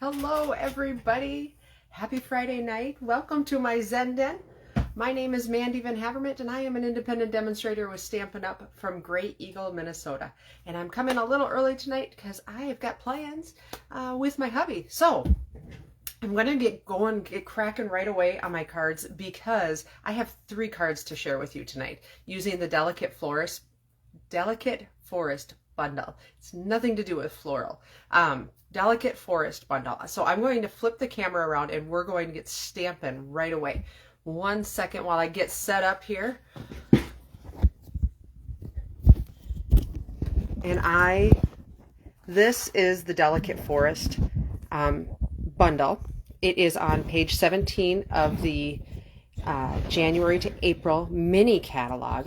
Hello everybody. Happy Friday night. Welcome to my Zen Den. My name is Mandy Van Havermont and I am an independent demonstrator with Stampin' Up from Great Eagle, Minnesota. And I'm coming a little early tonight because I have got plans with my hubby. So I'm going to get cracking right away on my cards because I have 3 cards to share with you tonight using the Delicate Forest bundle. It's nothing to do with floral. Delicate Forest bundle. So I'm going to flip the camera around and we're going to get stamping right away. 1 second while I get set up here. And this is the Delicate Forest bundle. It is on page 17 of the January to April mini catalog.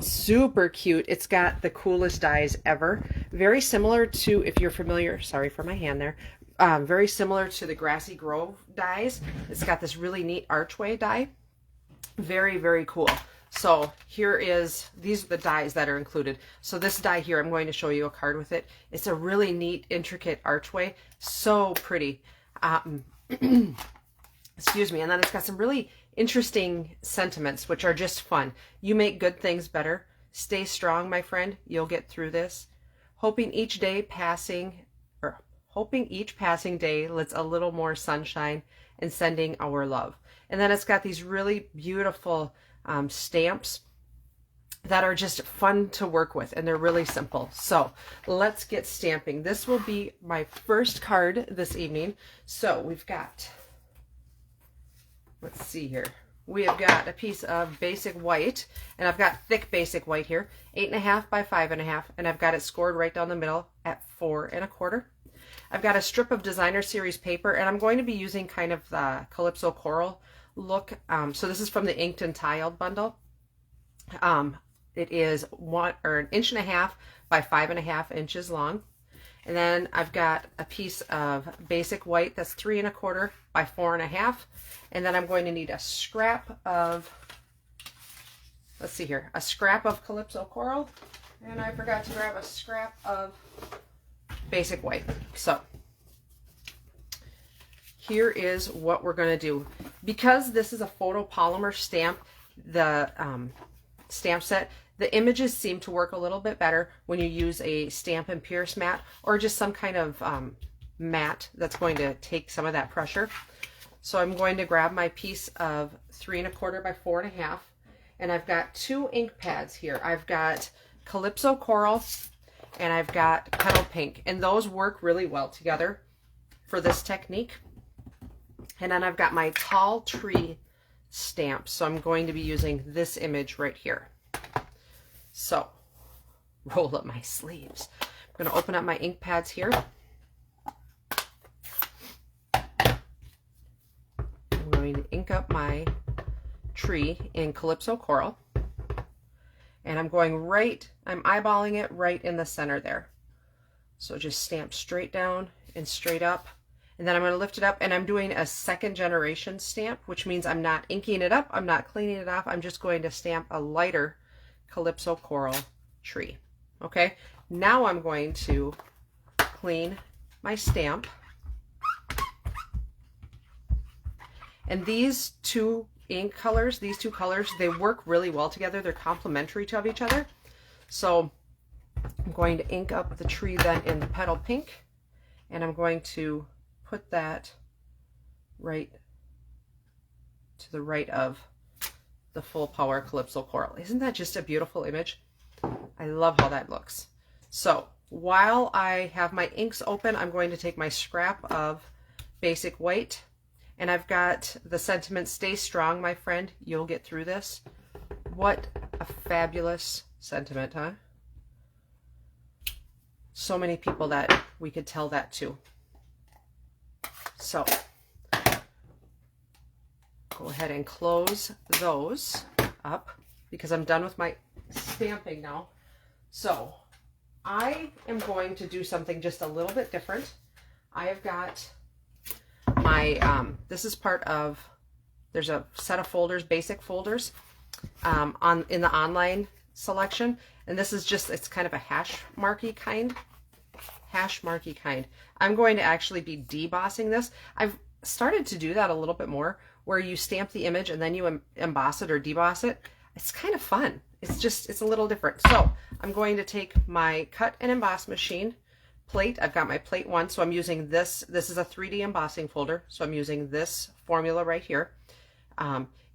Super cute. It's got the coolest dies ever. Very similar to, if you're familiar, sorry for my hand there, very similar to the Grassy Grove dies. It's got this really neat archway die. Very, very cool. So these are the dies that are included. So this die here, I'm going to show you a card with it. It's a really neat, intricate archway. So pretty. Excuse me. And then it's got some really interesting sentiments, which are just fun. You make good things better. Stay strong, my friend. You'll get through this. Hoping each passing day lets a little more sunshine, and sending our love. And then it's got these really beautiful stamps that are just fun to work with, and they're really simple. So let's get stamping. This will be my first card this evening. So we've got, let's see here. We have got a piece of basic white, and I've got thick basic white here, 8.5 by 5.5, and I've got it scored right down the middle at 4.25. I've got a strip of designer series paper, and I'm going to be using kind of the Calypso Coral look. So this is from the Inked and Tiled bundle. It is 1.5 inches by 5.5 inches long. And then I've got a piece of basic white that's 3.25 by 4.5. And then I'm going to need a scrap of, let's see here, a scrap of Calypso Coral. And I forgot to grab a scrap of basic white. So here is what we're going to do. Because this is a photopolymer stamp, the stamp set, the images seem to work a little bit better when you use a Stampin' Pierce mat or just some kind of mat that's going to take some of that pressure. So I'm going to grab my piece of 3.25 by 4.5, and I've got 2 ink pads here. I've got Calypso Coral and I've got Petal Pink, and those work really well together for this technique. And then I've got my Tall Tree stamp, so I'm going to be using this image right here. So, roll up my sleeves. I'm going to open up my ink pads here. I'm going to ink up my tree in Calypso Coral. And I'm eyeballing it right in the center there. So just stamp straight down and straight up. And then I'm going to lift it up, and I'm doing a 2nd generation stamp, which means I'm not inking it up, I'm not cleaning it off, I'm just going to stamp a lighter Calypso Coral tree. Okay, now I'm going to clean my stamp. And these two ink colors, they work really well together. They're complementary to each other. So I'm going to ink up the tree then in the Petal Pink, and I'm going to put that right to the right of the Full Power Calypso Coral. Isn't that just a beautiful image? I love how that looks. So while I have my inks open, I'm going to take my scrap of basic white, and I've got the sentiment, stay strong, my friend, you'll get through this. What a fabulous sentiment, huh? So many people that we could tell that to. So go ahead and close those up because I'm done with my stamping now. So I am going to do something just a little bit different. I have got my, this is part of, there's a set of folders, basic folders in the online selection. And this is just, it's kind of a hash marky kind hash marky kind. I'm going to actually be debossing this. I've started to do that a little bit more, where you stamp the image and then you emboss it or deboss it. It's kind of fun. It's a little different. So I'm going to take my cut and emboss machine plate. I've got my plate 1, so I'm using this. This is a 3D embossing folder, so I'm using this formula right here.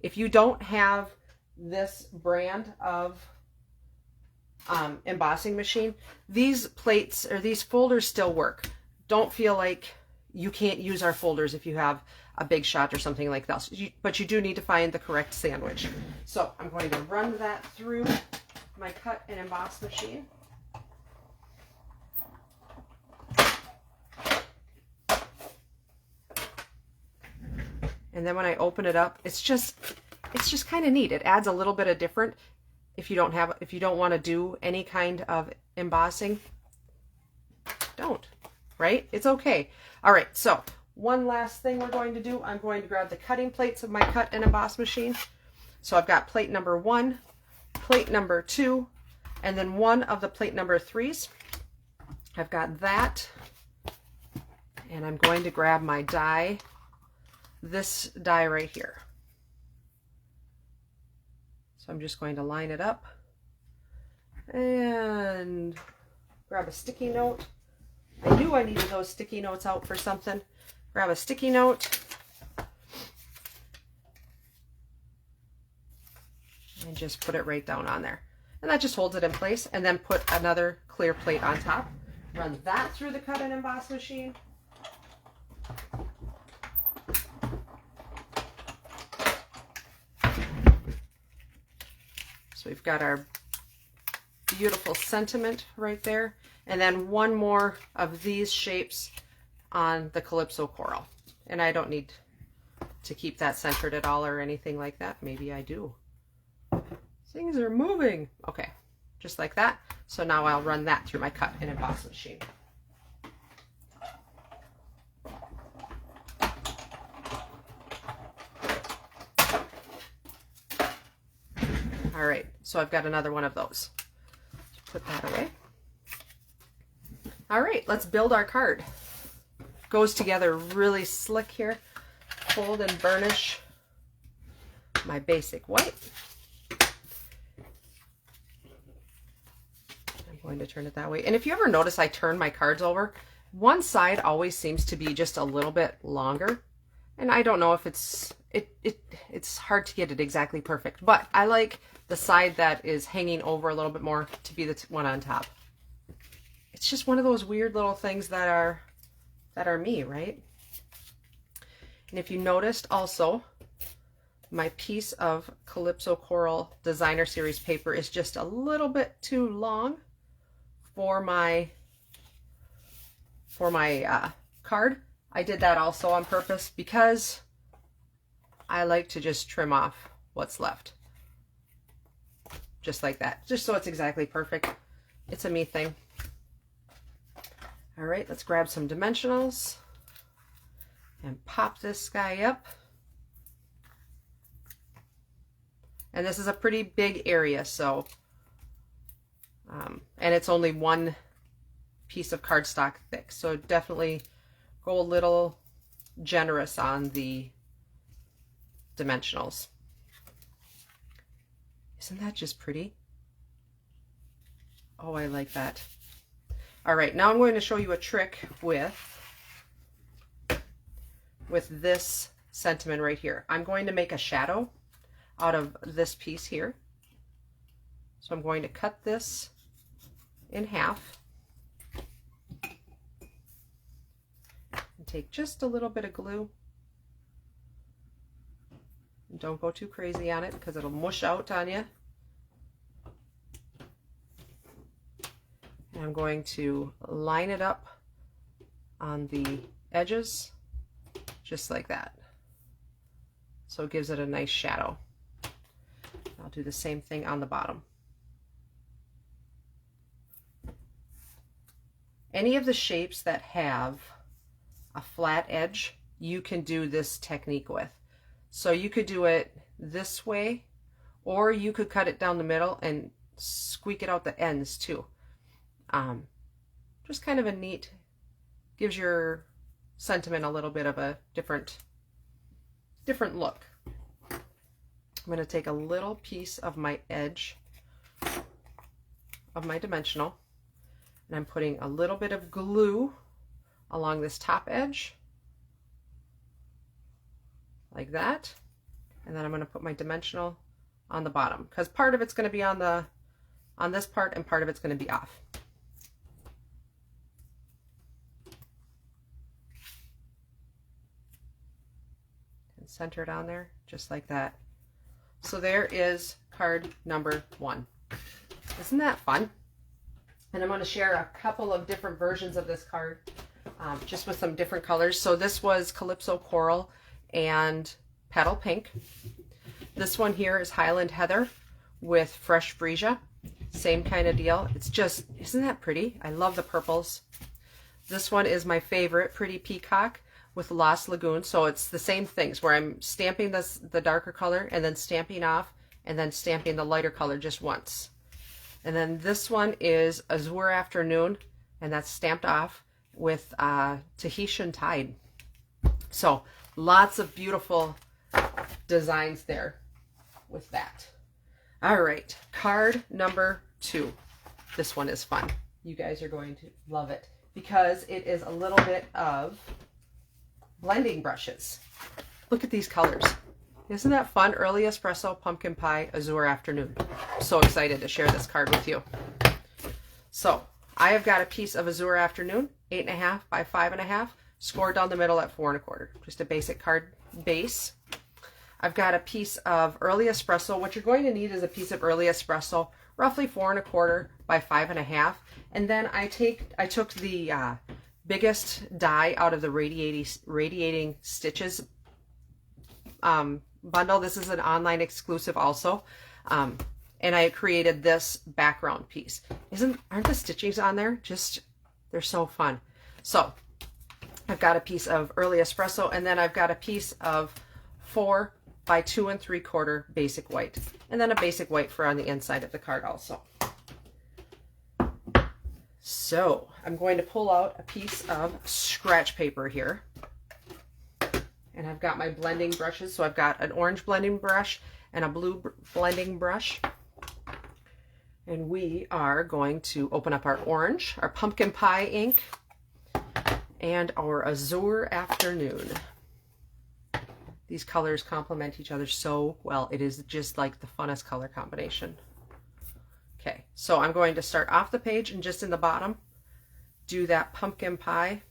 If you don't have this brand of embossing machine, these plates or these folders still work. Don't feel like you can't use our folders if you have a big shot or something like that, but you do need to find the correct sandwich. So I'm going to run that through my cut and emboss machine. And then when I open it up, it's just kind of neat. It adds a little bit of different. If you don't want to do any kind of embossing, don't, right? It's okay. All right, so one last thing we're going to do, I'm going to grab the cutting plates of my cut and emboss machine. So I've got plate number 1, plate number 2, and then one of the plate number 3s. I've got that, and I'm going to grab my die, this die right here. So I'm just going to line it up and grab a sticky note. I knew I needed those sticky notes out for something. Grab a sticky note and just put it right down on there. And that just holds it in place. And then put another clear plate on top. Run that through the cut and emboss machine. So we've got our beautiful sentiment right there. And then one more of these shapes on the Calypso coral. And I don't need to keep that centered at all or anything like that. Maybe I do. Things are moving. Okay, just like that. So now I'll run that through my cut and emboss machine. All right, so I've got another one of those. Put that away. All right, let's build our card. Goes together really slick here. Fold and burnish my basic white. I'm going to turn it that way. And if you ever notice I turn my cards over, one side always seems to be just a little bit longer. And I don't know if it's hard to get it exactly perfect, but I like the side that is hanging over a little bit more to be the one on top. It's just one of those weird little things that are me, right? And if you noticed also, my piece of Calypso Coral Designer Series paper is just a little bit too long for my card. I did that also on purpose because I like to just trim off what's left. Just like that, just so it's exactly perfect. It's a me thing. All right, let's grab some dimensionals and pop this guy up. And this is a pretty big area, so, and it's only one piece of cardstock thick, so definitely go a little generous on the dimensionals. Isn't that just pretty? Oh, I like that. All right, now I'm going to show you a trick with this sentiment right here. I'm going to make a shadow out of this piece here. So I'm going to cut this in half and take just a little bit of glue. And don't go too crazy on it because it'll mush out on you. And I'm going to line it up on the edges just like that. So it gives it a nice shadow. I'll do the same thing on the bottom. Any of the shapes that have a flat edge, you can do this technique with. So you could do it this way, or you could cut it down the middle and squeak it out the ends too. Just kind of a neat gives your sentiment a little bit of a different look. I'm going to take a little piece of my edge of my dimensional, and I'm putting a little bit of glue along this top edge, like that. And then I'm going to put my dimensional on the bottom, because part of it's going to be on this part and part of it's going to be off. And center it on there, just like that. So there is card number 1. Isn't that fun? And I'm going to share a couple of different versions of this card, just with some different colors. So this was Calypso Coral and Petal Pink. This one here is Highland Heather with Fresh Freesia. Same kind of deal. It's just, isn't that pretty? I love the purples. This one is my favorite, Pretty Peacock with Lost Lagoon. So it's the same things where I'm stamping the darker color and then stamping off and then stamping the lighter color just once. And then this one is Azure Afternoon, and that's stamped off with Tahitian Tide. So lots of beautiful designs there with that. All right, card number 2. This one is fun. You guys are going to love it because it is a little bit of blending brushes. Look at these colors. Isn't that fun? Early Espresso, Pumpkin Pie, Azure Afternoon. I'm so excited to share this card with you. So I have got a piece of Azure Afternoon, 8.5 by 5.5, scored down the middle at 4 1/4. Just a basic card base. I've got a piece of Early Espresso. What you're going to need is a piece of Early Espresso, roughly 4 1/4 by 5.5. And then I took the biggest die out of the Radiating Stitches bundle. This is an online exclusive also. And I created this background piece. Aren't the stitchings on there? They're so fun. So I've got a piece of Early Espresso, and then I've got a piece of 4 by 2 3/4 basic white, and then a basic white for on the inside of the card also. So I'm going to pull out a piece of scratch paper here, and I've got my blending brushes. So I've got an orange blending brush and a blue blending brush, and we are going to open up our orange, our Pumpkin Pie ink, and our Azure Afternoon. These colors complement each other so well. It is just like the funnest color combination. Okay, so I'm going to start off the page and just in the bottom, do that Pumpkin Pie.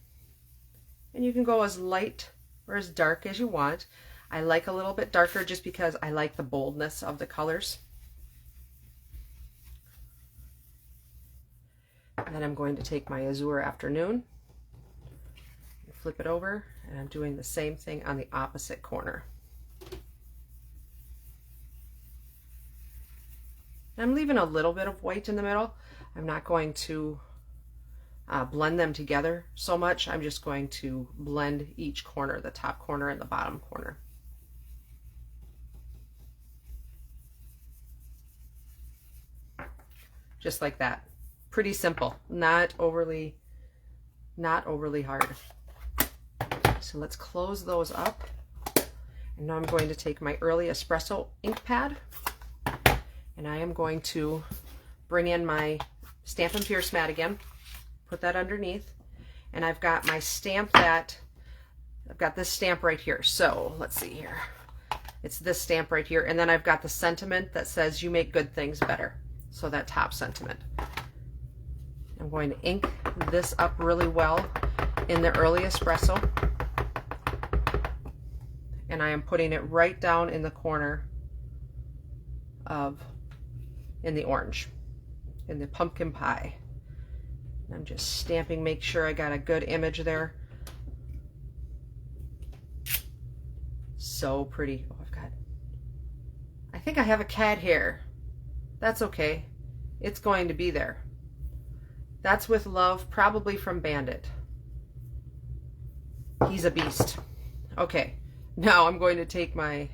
And you can go as light or as dark as you want. I like a little bit darker just because I like the boldness of the colors. And then I'm going to take my Azure Afternoon, flip it over, and I'm doing the same thing on the opposite corner. I'm leaving a little bit of white in the middle. I'm not going to blend them together so much. I'm just going to blend each corner, the top corner and the bottom corner. Just like that. Pretty simple, not overly hard. So let's close those up. And now I'm going to take my Early Espresso ink pad, and I am going to bring in my Stampin' Pierce mat again, put that underneath, and I've got my stamp I've got this stamp right here. So let's see here. It's this stamp right here, and then I've got the sentiment that says, "You make good things better." So that top sentiment. I'm going to ink this up really well in the Early Espresso, and I am putting it right down in the corner in the orange, in the Pumpkin Pie. And I'm just stamping, make sure I got a good image there. So pretty. Oh, I think I have a cat hair. That's okay. It's going to be there. That's with love, probably from Bandit. He's a beast. Okay, now I'm going to take my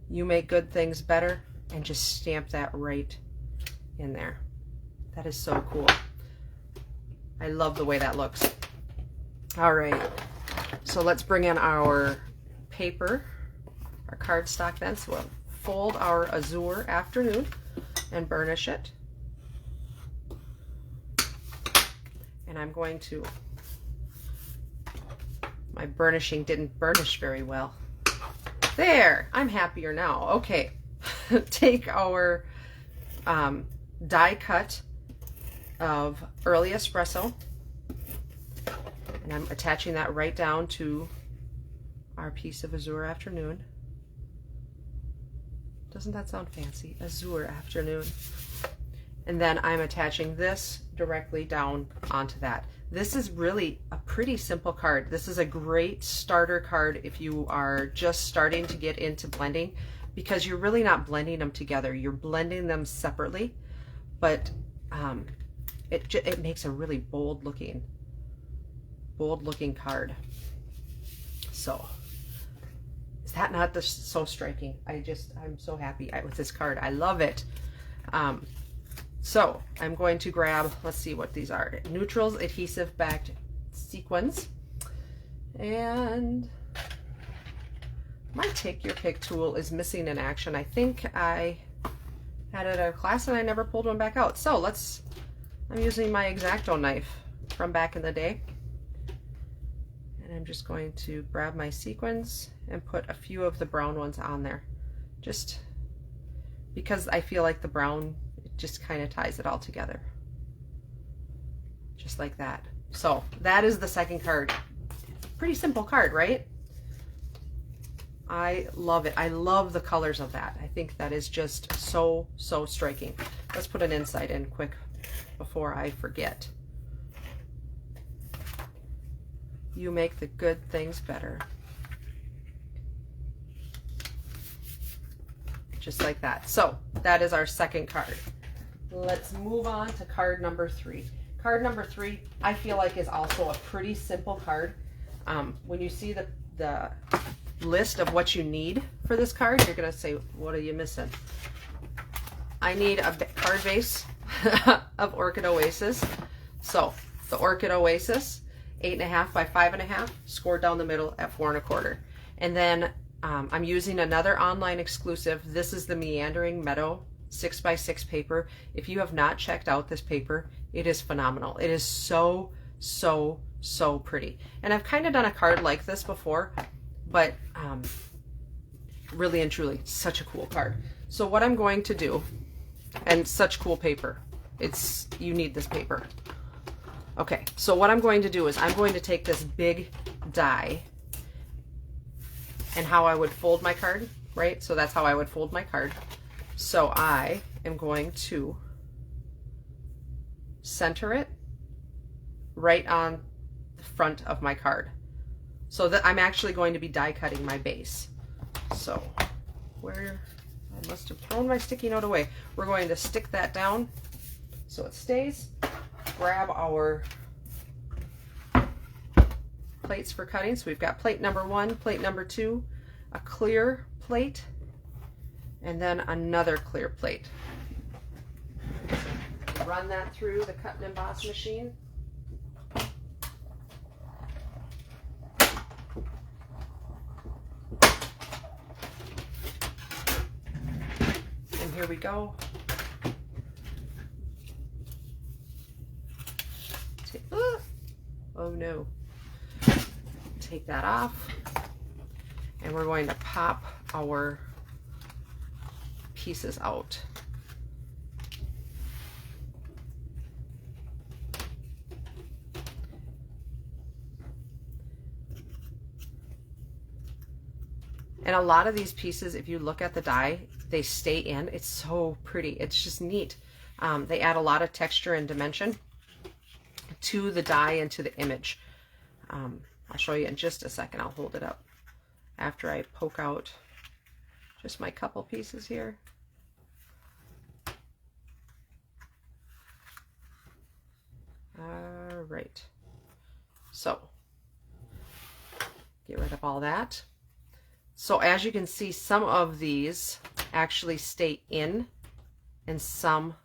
"You Make Good Things Better" and just stamp that right in there. That is so cool. I love the way that looks. All right, so let's bring in our paper, our cardstock then. So we'll fold our Azure Afternoon and burnish it. And I'm going to, my burnishing didn't burnish very well. There, I'm happier now. Okay, take our die cut of Early Espresso, and I'm attaching that right down to our piece of Azure Afternoon. Doesn't that sound fancy? Azure Afternoon. And then I'm attaching this directly down onto that. This is really a pretty simple card. This is a great starter card if you are just starting to get into blending, because you're really not blending them together. You're blending them separately, but it makes a really bold looking card. So is that not so striking? I'm so happy with this card. I love it. So I'm going to grab, let's see what these are. Neutrals adhesive backed sequins. And my take your pick tool is missing in action. I think I had it at a class and I never pulled one back out. So I'm using my X-Acto knife from back in the day. And I'm just going to grab my sequins and put a few of the brown ones on there. Just because I feel like the brown, it just kind of ties it all together. Just like that. So that is the second card. Pretty simple card, right? I love it. I love the colors of that. I think that is just so striking. Let's put an inside in quick before I forget. You make the good things better. Just like that. So that is our second card. Let's move on to card number 3. Card number 3, I feel like, is also a pretty simple card. When you see the list of what you need for this card, you're gonna say, what are you missing? I need a card base of Orchid Oasis. So the Orchid Oasis, 8.5 by 5.5, scored down the middle at 4 1/4. And then I'm using another online exclusive. This is the Meandering Meadow 6 by 6 paper. If you have not checked out this paper, it is phenomenal. It is so pretty. And I've kind of done a card like this before, but really and truly, such a cool card. So what I'm going to do, and such cool paper, you need this paper. Okay, so what I'm going to do is I'm going to take this big die, and how I would fold my card, right? So that's how I would fold my card. So I am going to center it right on the front of my card, so that I'm actually going to be die cutting my base. So I must have thrown my sticky note away. We're going to stick that down so it stays. Grab our plates for cutting. So we've got plate number 1, plate number 2, a clear plate, and then another clear plate. Run that through the cut and emboss machine. And here we go. Oh no. Take that off, and we're going to pop our pieces out. And a lot of these pieces, if you look at the die, they stay in. It's so pretty. It's just neat. They add a lot of texture and dimension to the die and to the image. I'll show you in just a second. I'll hold it up after I poke out just my couple pieces here. All right. So get rid of all that. So as you can see, some of these actually stay in and some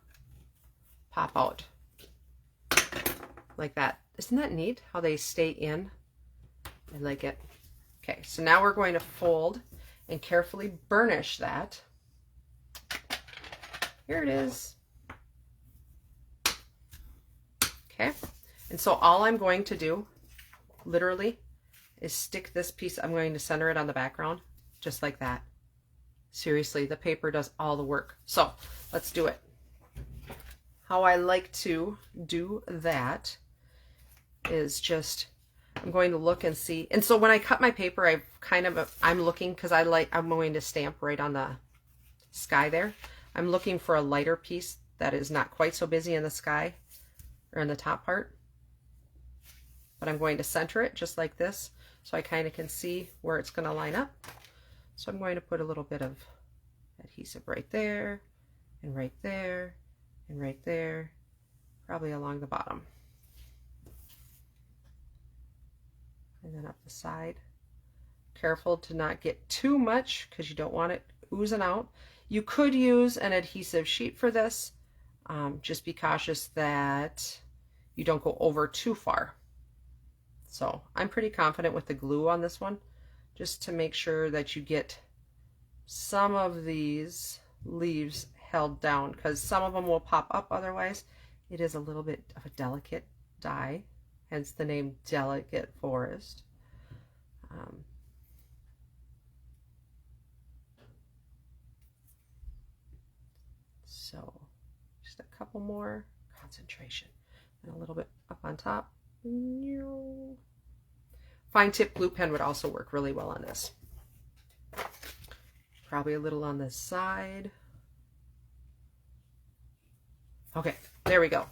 pop out. like that. Isn't that neat how they stay in? I like it. Okay, so now we're going to fold and carefully burnish that. Here it is. Okay, and so all I'm going to do, literally, is stick this piece. I'm going to center it on the background, just like that. Seriously, the paper does all the work. So let's do it. How I like to do that is just, I'm going to look and see. And so when I cut my paper, I'm looking, because I'm going to stamp right on the sky there. I'm looking for a lighter piece that is not quite so busy in the sky or in the top part. But I'm going to center it just like this, so I kind of can see where it's going to line up. So I'm going to put a little bit of adhesive right there, and right there, and right there, probably along the bottom. And then up the side. Careful to not get too much, because you don't want it oozing out. You could use an adhesive sheet for this. Just be cautious that you don't go over too far. So I'm pretty confident with the glue on this one, just to make sure that you get some of these leaves held down, because some of them will pop up otherwise. It is a little bit of a delicate die, hence the name Delicate Forest. So just a couple more, concentration, and a little bit up on top. Fine tip glue pen would also work really well on this. Probably a little on this side. Okay, there we go.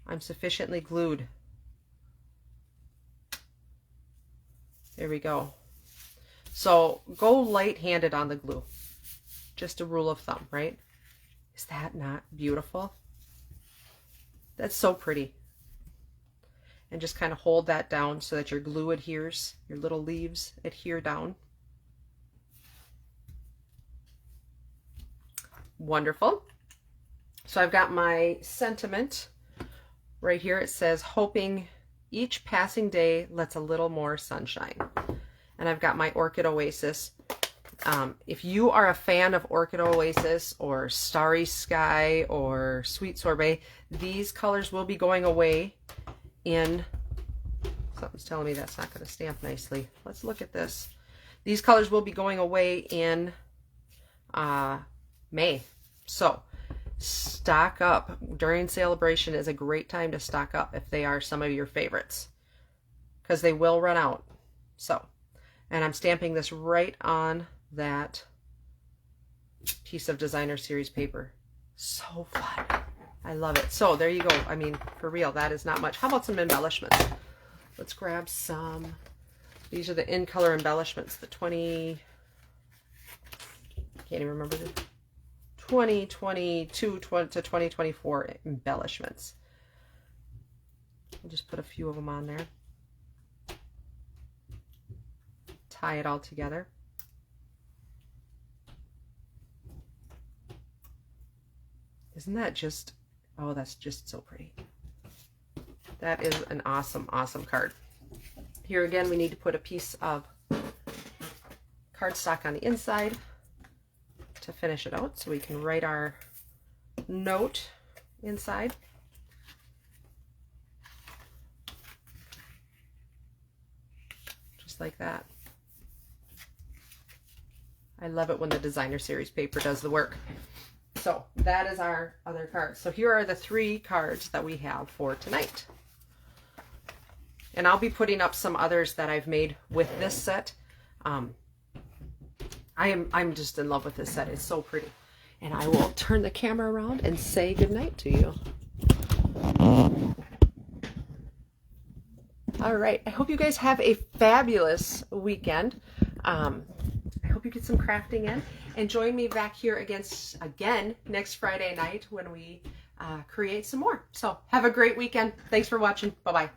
I'm sufficiently glued. There we go. So go light-handed on the glue. Just a rule of thumb, right? Is that not beautiful? That's so pretty. And just kind of hold that down so that your glue adheres, your little leaves adhere down. Wonderful. So I've got my sentiment right here. It says, hoping each passing day lets a little more sunshine. And I've got my Orchid Oasis. If you are a fan of Orchid Oasis or Starry Sky or Sweet Sorbet, these colors will be going away in, something's telling me that's not going to stamp nicely. Let's look at this. These colors will be going away in May. So stock up. During celebration is a great time to stock up if they are some of your favorites, because they will run out. So, and I'm stamping this right on that piece of designer series paper. So fun. I love it. So there you go. I mean, for real, that is not much. How about some embellishments? Let's grab some. These are the in color embellishments, the 20, can't even remember the 2022 to 2024 embellishments. I'll just put a few of them on there. Tie it all together. Isn't that just, oh, that's just so pretty. That is an awesome, awesome card. Here again, we need to put a piece of cardstock on the inside to finish it out so we can write our note inside. Just like that. I love it when the designer series paper does the work. So that is our other card. So here are the 3 cards that we have for tonight. And I'll be putting up some others that I've made with this set. I'm just in love with this set. It's so pretty. And I will turn the camera around and say goodnight to you. All right. I hope you guys have a fabulous weekend. I hope you get some crafting in. And join me back here again next Friday night when we create some more. So have a great weekend. Thanks for watching. Bye-bye.